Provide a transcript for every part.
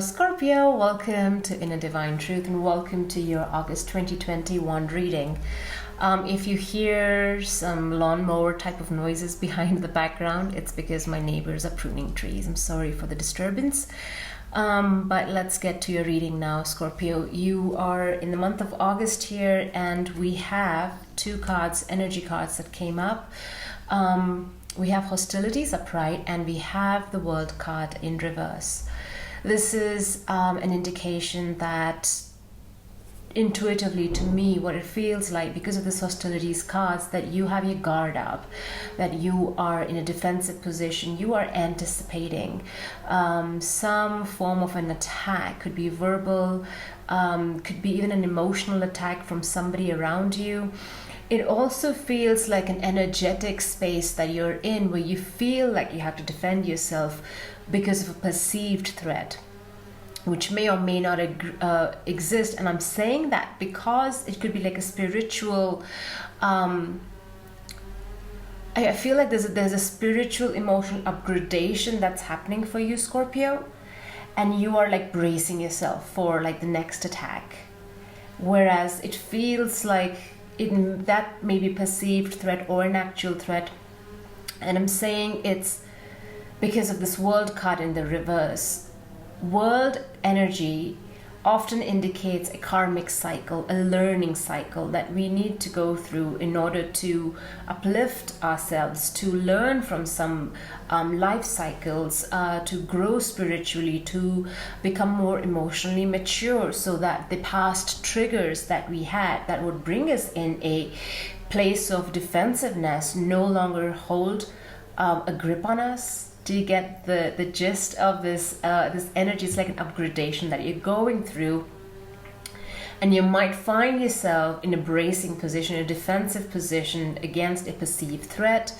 Scorpio, welcome to Inner Divine Truth and welcome to your August 2021 reading. If you hear some lawnmower type of noises behind the background, it's because my neighbors are pruning trees. I'm sorry for the disturbance. But let's get to your reading now, Scorpio. You are in the month of August here, and we have two cards, energy cards that came up. We have hostilities upright, and we have the World card in reverse. This is an indication that intuitively to me what it feels like, because of this hostilities cards, that you have your guard up, that you are in a defensive position, you are anticipating some form of an attack. Could be verbal, could be even an emotional attack from somebody around you. It also feels like an energetic space that you're in where you feel like you have to defend yourself because of a perceived threat, which may or may not exist. And I'm saying that because it could be like a spiritual, I feel like there's a spiritual emotional upgradation that's happening for you, Scorpio, and you are like bracing yourself for like the next attack. Whereas it feels like that may be perceived threat or an actual threat. And I'm saying it's because of this World card in the reverse. World energy often indicates a karmic cycle, a learning cycle that we need to go through in order to uplift ourselves, to learn from some life cycles, to grow spiritually, to become more emotionally mature, so that the past triggers that we had that would bring us in a place of defensiveness no longer hold a grip on us. Do you get the gist of this? This energy is like an upgradation that you're going through, and you might find yourself in a bracing position, a defensive position against a perceived threat,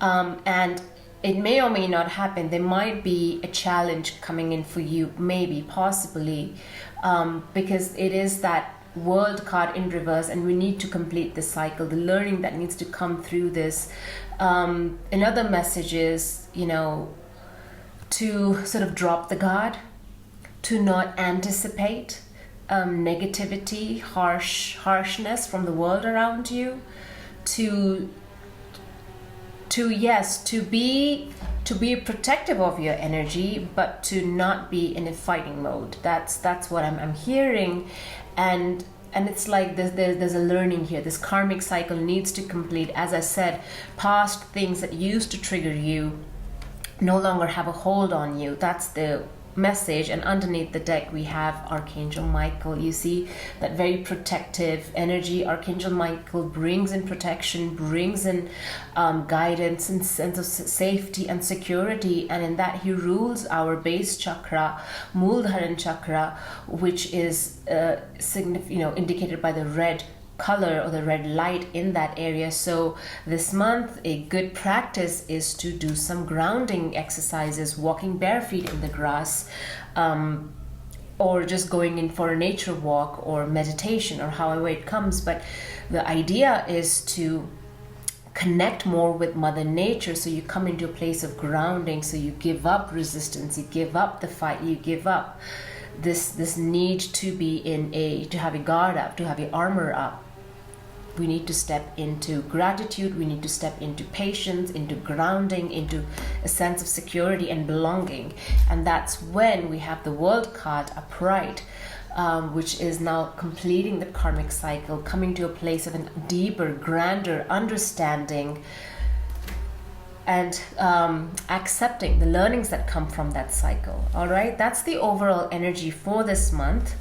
and it may or may not happen. There might be a challenge coming in for you, maybe, possibly, because it is that World card in reverse, and we need to complete the cycle, the learning that needs to come through this. Another message is, to sort of drop the guard, to not anticipate negativity, harshness from the world around you, to be protective of your energy, but to not be in a fighting mode. That's what I'm hearing. And it's like there's a learning here. This karmic cycle needs to complete. As I said, past things that used to trigger you no longer have a hold on you. That's the message. And underneath the deck we have Archangel Michael. You see that very protective energy. Archangel Michael brings in protection, brings in guidance and sense of safety and security, and in that he rules our base chakra, Muladhara chakra, which is indicated by the red color or the red light in that area. So this month a good practice is to do some grounding exercises, walking bare feet in the grass, or just going in for a nature walk or meditation, or however it comes. But the idea is to connect more with Mother Nature, so you come into a place of grounding, so you give up resistance, you give up the fight, you give up this need to have a guard up, to have your armor up. We need to step into gratitude, we need to step into patience, into grounding, into a sense of security and belonging. And that's when we have the World card upright, which is now completing the karmic cycle, coming to a place of a deeper, grander understanding, and accepting the learnings that come from that cycle. All right, that's the overall energy for this month.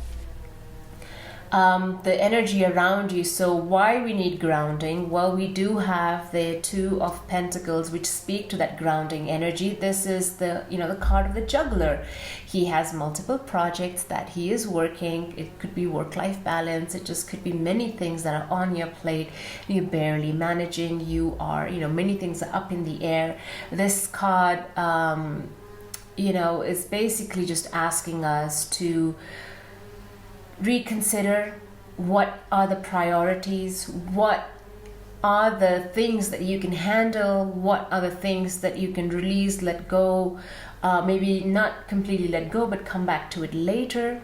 The energy around you. So why we need grounding? Well, we do have the Two of Pentacles, which speak to that grounding energy. This is the card of the juggler. He has multiple projects that he is working. It could be work-life balance. It just could be many things that are on your plate. You're barely managing. You are, many things are up in the air. This card, is basically just asking us to reconsider what are the priorities, what are the things that you can handle? What are the things that you can release, let go? Maybe not completely let go, but come back to it later.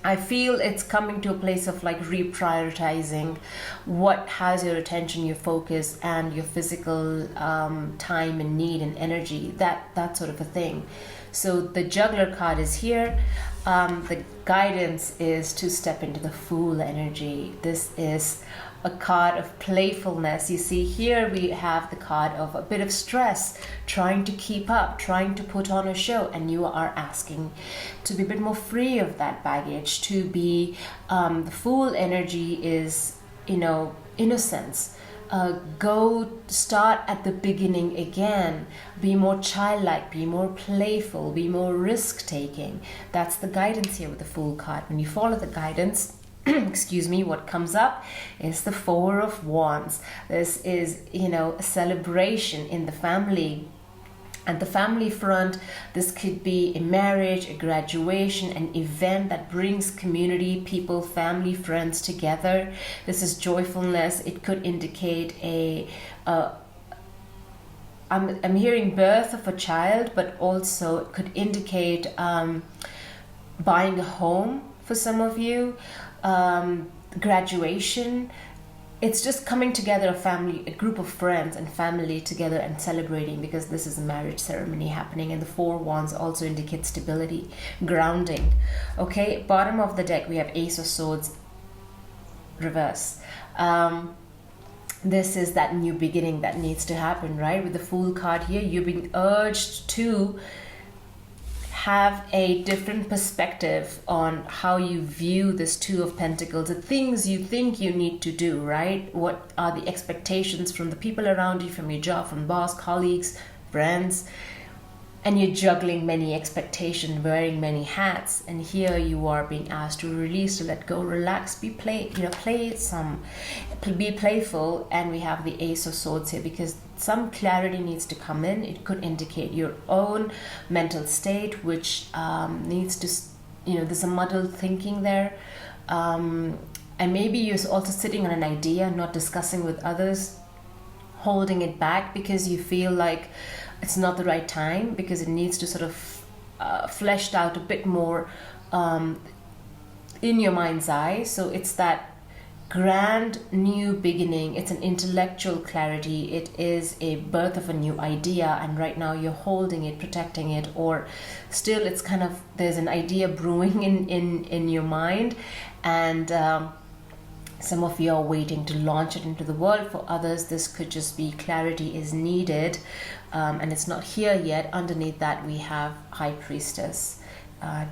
I feel it's coming to a place of like reprioritizing what has your attention, your focus, and your physical time and need and energy, that sort of a thing. So the juggler card is here. The guidance is to step into the Fool energy. This is a card of playfulness. You see here we have the card of a bit of stress, trying to keep up, trying to put on a show, and you are asking to be a bit more free of that baggage, to be the Fool energy is, innocence. Go start at the beginning again. Be more childlike, be more playful, be more risk taking. That's the guidance here with the Fool card. When you follow the guidance, excuse me, what comes up is the Four of Wands. This is, a celebration in the family. At the family front, this could be a marriage, a graduation, an event that brings community, people, family, friends together. This is joyfulness. It could indicate I'm hearing birth of a child, but also it could indicate buying a home for some of you, graduation. It's just coming together, a group of friends and family together and celebrating, because this is a marriage ceremony happening. And the Four Wands also indicate stability, grounding. Okay, bottom of the deck we have Ace of Swords reverse. This is that new beginning that needs to happen, right? With the Fool card here, you're being urged to have a different perspective on how you view this Two of Pentacles, the things you think you need to do, right? What are the expectations from the people around you, from your job, from boss, colleagues, friends? And you're juggling many expectations, wearing many hats, and here you are being asked to release, to let go, relax, be playful. And we have the Ace of Swords here because some clarity needs to come in. It could indicate your own mental state, which needs to, there's a muddled thinking there, and maybe you're also sitting on an idea, not discussing with others, holding it back because you feel like it's not the right time, because it needs to sort of fleshed out a bit more in your mind's eye. So it's that grand new beginning. It's an intellectual clarity. It is a birth of a new idea, and right now you're holding it, protecting it, or still it's kind of, there's an idea brewing in your mind, and some of you are waiting to launch it into the world. For others, this could just be clarity is needed, and it's not here yet. Underneath that, we have High Priestess. I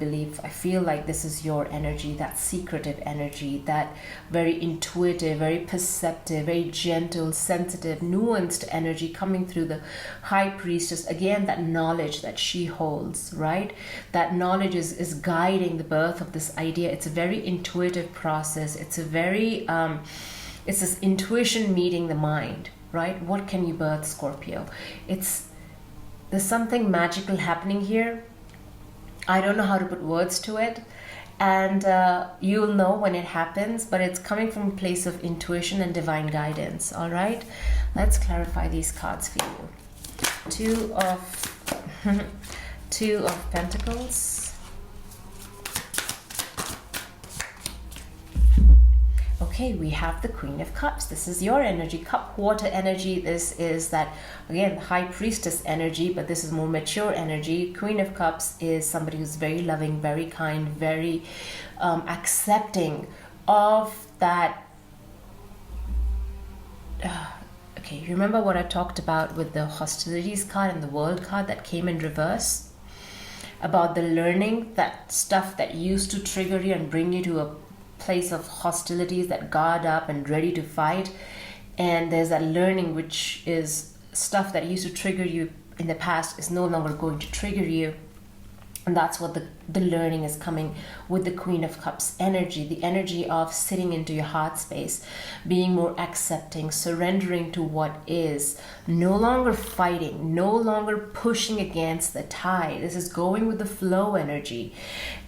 feel like this is your energy, that secretive energy, that very intuitive, very perceptive, very gentle, sensitive, nuanced energy coming through the High Priestess. Again, that knowledge that she holds, right? That knowledge is guiding the birth of this idea. It's a very intuitive process. It's a very, it's this intuition meeting the mind, right? What can you birth, Scorpio? There's something magical happening here. I don't know how to put words to it, and you'll know when it happens, but it's coming from a place of intuition and divine guidance. All right, let's clarify these cards for you. Two of Pentacles. Okay, we have the Queen of Cups. This is your energy, cup water energy. This is that, again, High Priestess energy, but this is more mature energy. Queen of Cups is somebody who's very loving, very kind, very accepting of that. Okay, you remember what I talked about with the hostilities card and the world card that came in reverse? About the learning, that stuff that used to trigger you and bring you to a place of hostilities, that guard up and ready to fight. And there's that learning, which is stuff that used to trigger you in the past is no longer going to trigger you. And that's what the learning is coming with the Queen of Cups energy, the energy of sitting into your heart space, being more accepting, surrendering to what is, no longer fighting, no longer pushing against the tide. This is going with the flow energy.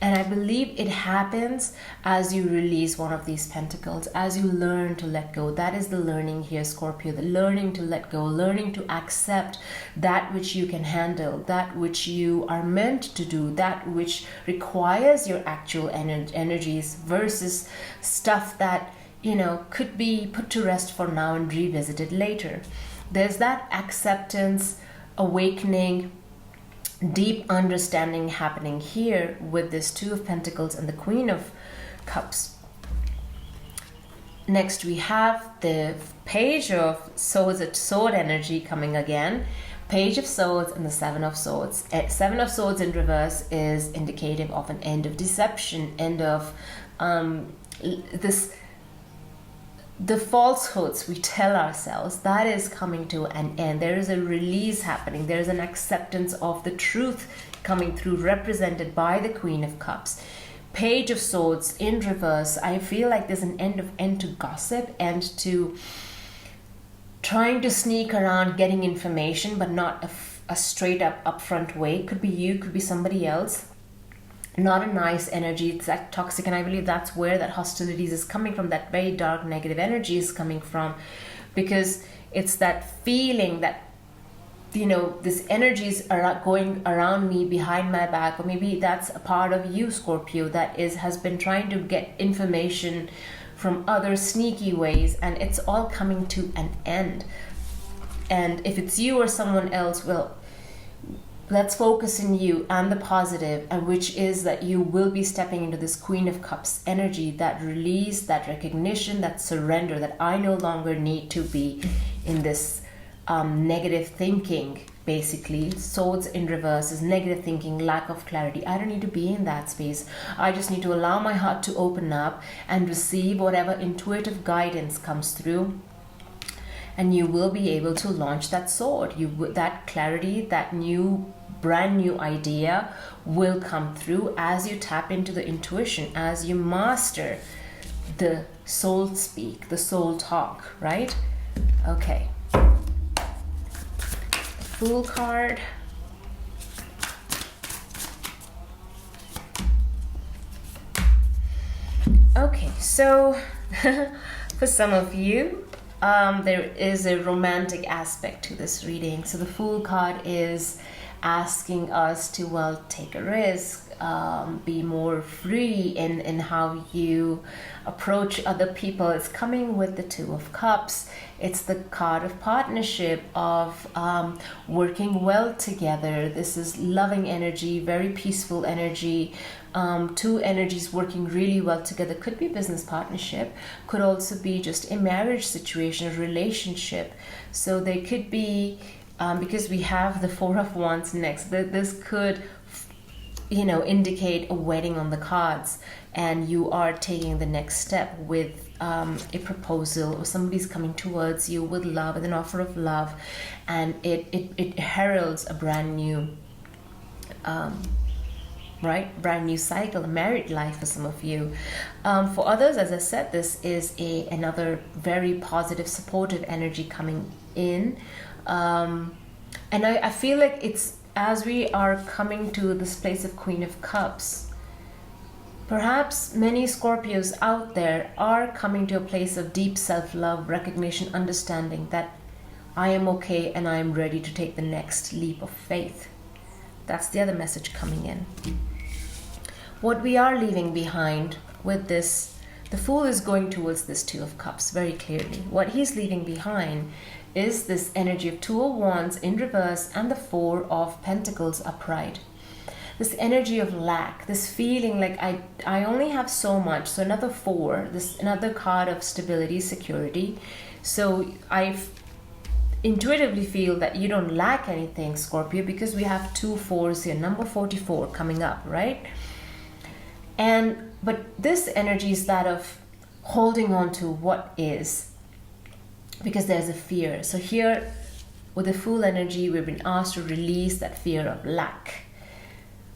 And I believe it happens as you release one of these pentacles, as you learn to let go. That is the learning here, Scorpio, the learning to let go, learning to accept that which you can handle, that which you are meant to do, that which requires your actual energies versus stuff that, you know, could be put to rest for now and revisited later. There's that acceptance, awakening, deep understanding happening here with this Two of Pentacles and the Queen of Cups. Next we have the Page of Swords, a sword energy coming again. Page of Swords and the Seven of Swords. Seven of Swords in reverse is indicative of an end of deception, end of the falsehoods we tell ourselves. That is coming to an end. There is a release happening. There is an acceptance of the truth coming through, represented by the Queen of Cups. Page of Swords in reverse. I feel like there's an end to gossip and to trying to sneak around getting information, but not a straight up upfront way. Could be you, could be somebody else. Not a nice energy. It's that toxic, and I believe that's where that hostilities is coming from. That very dark negative energy is coming from, because it's that feeling that, you know, this energies are going around me behind my back, or maybe that's a part of you, Scorpio, that has been trying to get information from other sneaky ways, and it's all coming to an end. And if it's you or someone else, well, let's focus in you and the positive, and which is that you will be stepping into this Queen of Cups energy, that release, that recognition, that surrender, that I no longer need to be in this negative thinking. Basically, Swords in reverse is negative thinking, lack of clarity. I don't need to be in that space. I just need to allow my heart to open up and receive whatever intuitive guidance comes through, and you will be able to launch that sword. That clarity, that brand new idea will come through as you tap into the intuition, as you master the soul speak, the soul talk, right? Okay. Fool card. Okay, so for some of you, there is a romantic aspect to this reading. So the Fool card is asking us to, well, take a risk, be more free in how you approach other people. It's coming with the Two of Cups. It's the card of partnership, of working well together. This is loving energy, very peaceful energy. Two energies working really well together. Could be business partnership, could also be just a marriage situation, a relationship. So they could be, because we have the Four of Wands next, this could, you know, indicate a wedding on the cards, and you are taking the next step with a proposal, or somebody's coming towards you with love, with an offer of love, and it heralds a brand new brand new cycle, a married life for some of you. For others, as I said, this is another very positive, supportive energy coming in, and I feel like it's, as we are coming to this place of Queen of Cups, perhaps many Scorpios out there are coming to a place of deep self-love, recognition, understanding that I am okay and I am ready to take the next leap of faith. That's the other message coming in. What we are leaving behind with this, the Fool is going towards this Two of Cups very clearly. What he's leaving behind is this energy of Two of Wands in reverse and the Four of Pentacles upright. This energy of lack, this feeling like I only have so much. So another four, this another card of stability, security. So I intuitively feel that you don't lack anything, Scorpio, because we have two fours here, number 44 coming up, right? But this energy is that of holding on to what is, because there's a fear. So here with the Fool energy, we've been asked to release that fear of lack.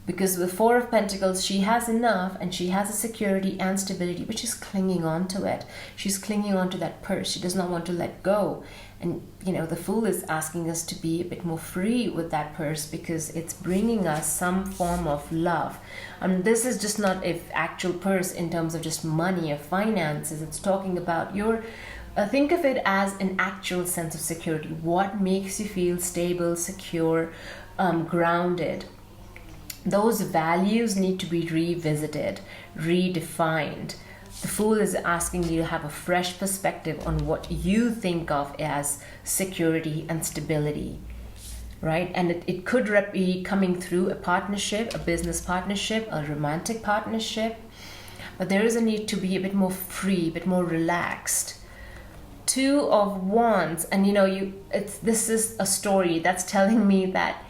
Because with Four of Pentacles, she has enough and she has a security and stability, but she's clinging on to it. She's clinging on to that purse. She does not want to let go. And, you know, the Fool is asking us to be a bit more free with that purse because it's bringing us some form of love. This is just not an actual purse in terms of just money or finances. It's talking about your, think of it as an actual sense of security. What makes you feel stable, secure, grounded? Those values need to be revisited, redefined. The Fool is asking you to have a fresh perspective on what you think of as security and stability, right? And it could be coming through a partnership, a business partnership, a romantic partnership, but there is a need to be a bit more free, a bit more relaxed. Two of Wands, and you know, this is a story that's telling me that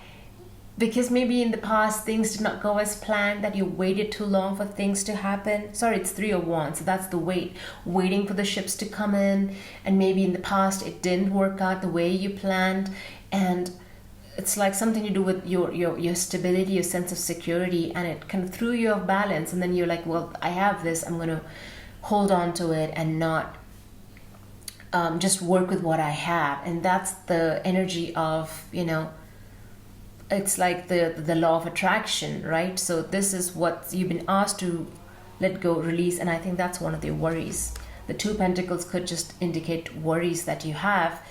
because maybe in the past things did not go as planned, that you waited too long for things to happen. Sorry, it's Three of Wands, so that's the waiting for the ships to come in, and maybe in the past it didn't work out the way you planned, and it's like something to do with your stability, your sense of security, and it kind of threw you off balance, and then you're like, well, I have this, I'm going to hold on to it and not just work with what I have. And that's the energy of, you know, it's like the law of attraction, right? So this is what you've been asked to let go, release, and I think that's one of the worries. The Two Pentacles could just indicate worries that you have,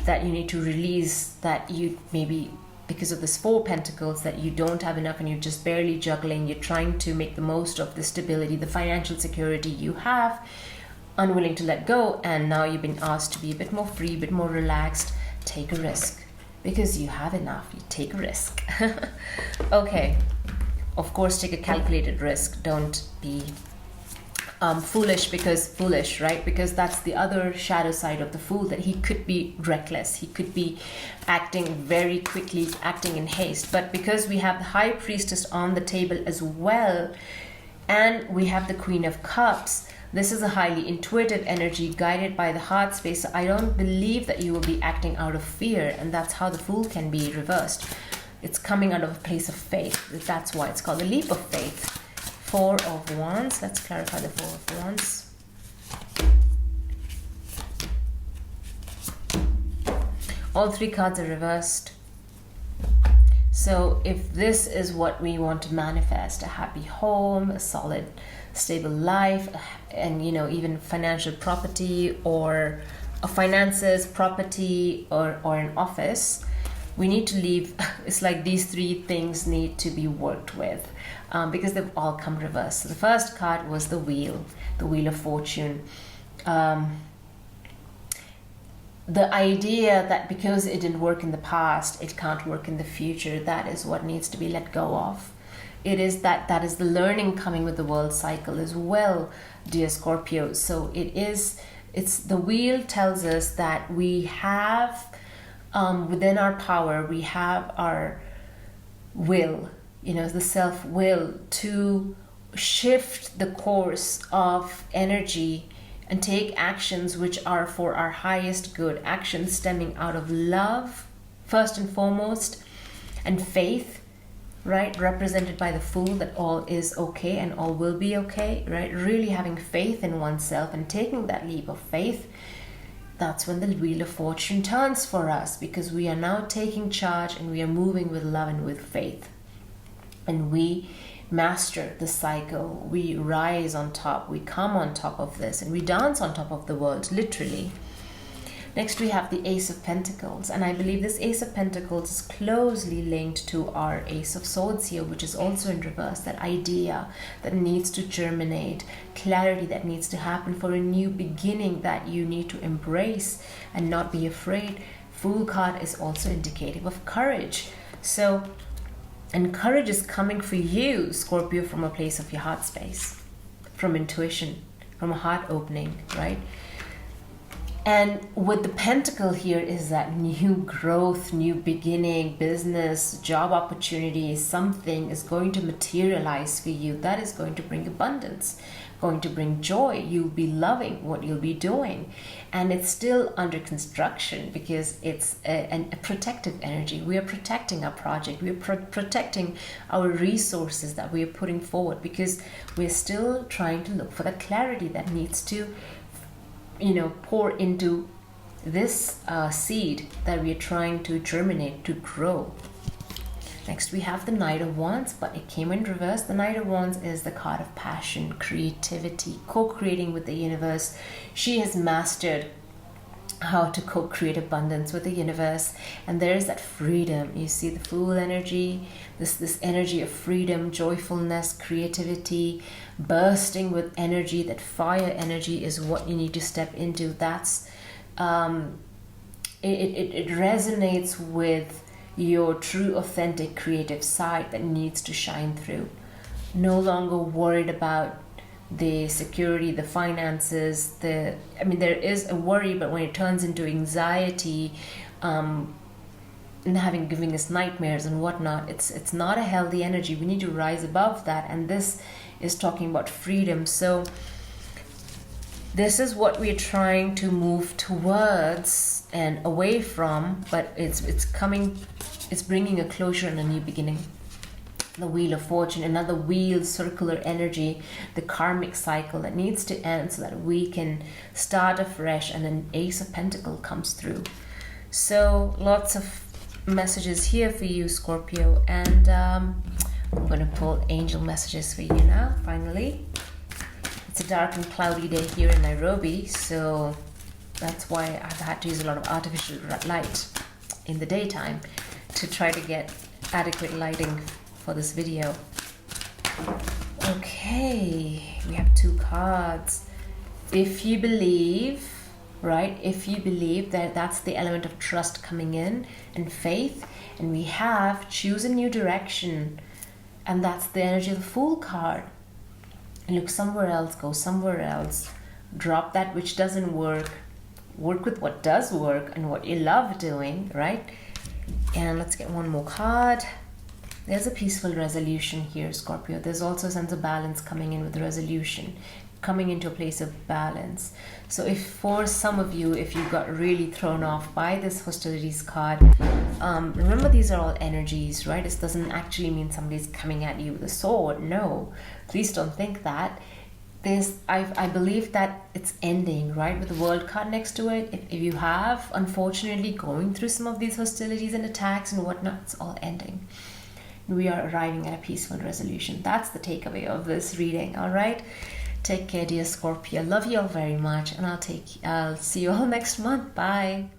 that you need to release, that you maybe because of this Four Pentacles that you don't have enough and you're just barely juggling. You're trying to make the most of the stability, the financial security you have, unwilling to let go, and now you've been asked to be a bit more free, a bit more relaxed, take a risk. Because you have enough, you take a risk. Okay, of course, take a calculated risk. Don't be foolish, right? Because that's the other shadow side of the Fool, that he could be reckless. He could be acting very quickly, acting in haste. But because we have the High Priestess on the table as well, and we have the Queen of Cups, this is a highly intuitive energy guided by the heart space. So I don't believe that you will be acting out of fear, and that's how the Fool can be reversed. It's coming out of a place of faith. That's why it's called the leap of faith. Four of Wands. Let's clarify the Four of Wands. All three cards are reversed. So if this is what we want to manifest, a happy home, a solid, stable life, and, you know, even financial property, or a finances, property, or an office, we need to leave. It's like these three things need to be worked with, because they've all come reversed. So the first card was the Wheel of Fortune. The idea that because it didn't work in the past, it can't work in the future, that is what needs to be let go of. It is that is the learning coming with the world cycle as well, dear Scorpio. So it's the Wheel tells us that we have within our power, we have our will, you know, the self-will to shift the course of energy and take actions which are for our highest good, actions stemming out of love, first and foremost, and faith, right? Represented by the Fool, that all is okay and all will be okay, right? Really having faith in oneself and taking that leap of faith. That's when the Wheel of Fortune turns for us, because we are now taking charge and we are moving with love and with faith. And we master the cycle. We rise on top. We come on top of this, and we dance on top of the world, literally. Next, we have the Ace of Pentacles, and I believe this Ace of Pentacles is closely linked to our Ace of Swords here, which is also in reverse. That idea that needs to germinate, clarity that needs to happen for a new beginning that you need to embrace and not be afraid. Fool card is also indicative of courage. So, and courage is coming for you, Scorpio, from a place of your heart space, from intuition, from a heart opening, right? And with the pentacle here is that new growth, new beginning, business, job opportunities, something is going to materialize for you that is going to bring abundance, going to bring joy. You'll be loving what you'll be doing. And it's still under construction because it's a protective energy. We are protecting our project. We are protecting our resources that we are putting forward because we're still trying to look for the clarity that needs to pour into this seed that we are trying to germinate, to grow. Next, we have the Knight of Wands, but it came in reverse. The Knight of Wands is the card of passion, creativity, co-creating with the universe. She has mastered how to co-create abundance with the universe, and there is that freedom. You see the Fool energy, this energy of freedom, joyfulness, creativity, bursting with energy. That fire energy is what you need to step into. That's it resonates with your true, authentic, creative side that needs to shine through. No longer worried about the security, the finances, there is a worry, but when it turns into anxiety, and giving us nightmares and whatnot, it's not a healthy energy. We need to rise above that, and this is talking about freedom. So this is what we're trying to move towards and away from, but it's bringing a closure and a new beginning. The Wheel of Fortune, another wheel, circular energy, the karmic cycle that needs to end so that we can start afresh, and an Ace of Pentacles comes through. So lots of messages here for you, Scorpio, and I'm going to pull angel messages for you now, finally. It's a dark and cloudy day here in Nairobi, so that's why I've had to use a lot of artificial light in the daytime to try to get adequate lighting for this video. Okay, we have 2 cards. If you believe, right, if you believe that that's the element of trust coming in and faith, and we have choose a new direction, and that's the energy of the Fool card. Look somewhere else, go somewhere else, drop that which doesn't work with what does work and what you love doing, right? And let's get one more card. There's a peaceful resolution here, Scorpio. There's also a sense of balance coming in with the resolution, coming into a place of balance. So if for some of you, if you got really thrown off by this hostilities card, remember these are all energies, right? This doesn't actually mean somebody's coming at you with a sword. No, please don't think that. I believe that it's ending, right? With the World card next to it. If you have, unfortunately, going through some of these hostilities and attacks and whatnot, it's all ending. We are arriving at a peaceful resolution. That's the takeaway of this reading, all right? Take care, dear Scorpio. Love you all very much, and I'll see you all next month. Bye.